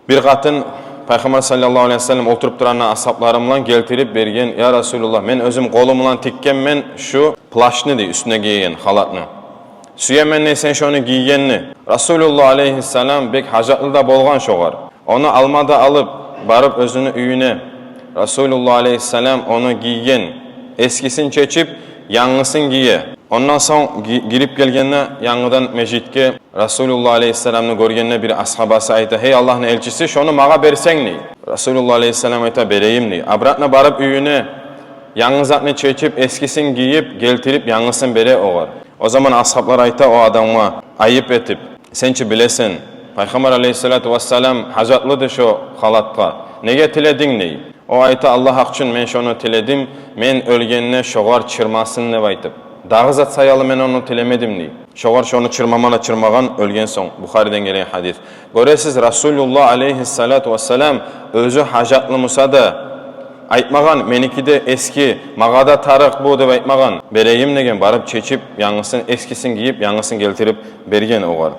Bir qatın Peygamber sallallahu aleyhi ve sellem oturup duranlar ashablarımla geltirip bergen, ya Resulullah, men özüm kolumla tikken men şu plaşını dey, üstüne giygen, halatını. Süyemen ne sen şunu giygenni. Resulullah aleyhisselam bek hacatlı da bolgan şoğar. Onu almada alıp barıp özünü üyüne. Resulullah aleyhisselam onu giygen, eskisin çeçip yanlısın giye. Ondan sonra girip gelgenine yanıdan mecitke Resulullah aleyhisselam'ını görgenine bir ashabası ayta, hey Allah'ın elçisi şunu mağa bersen ne? Resulullah aleyhisselam ayta, bereyim ne? Abratına barıp üyüne yanlızatını çeçip eskisin giyip geltirip yanlısın bere oğar. O zaman ashablar ayta o adamma ayıp etip, sençi bilesin, Peygamber aleyhissalatu vesselam hacatlıdır şu halatka. Nege tiledin ney? O ayta Allah akçın men şunu tiledim, men ölgenine şoğar çırmasın ne aytıp. Dağız atsayalı men onu tilemedim ney? Şoğar şunu çırmamala çırmagan ölgen son. Bukhari'den gelen hadis. Göresiz Resulullah aleyhissalatu vesselam özü hacatlı Musa da aytmagan, meniki de eski, mağada tarık bu deb aytmagan. Bereyim degen barıp çeçip, yanlısın eskisini giyip, yanlısın geltirip bergen oğar.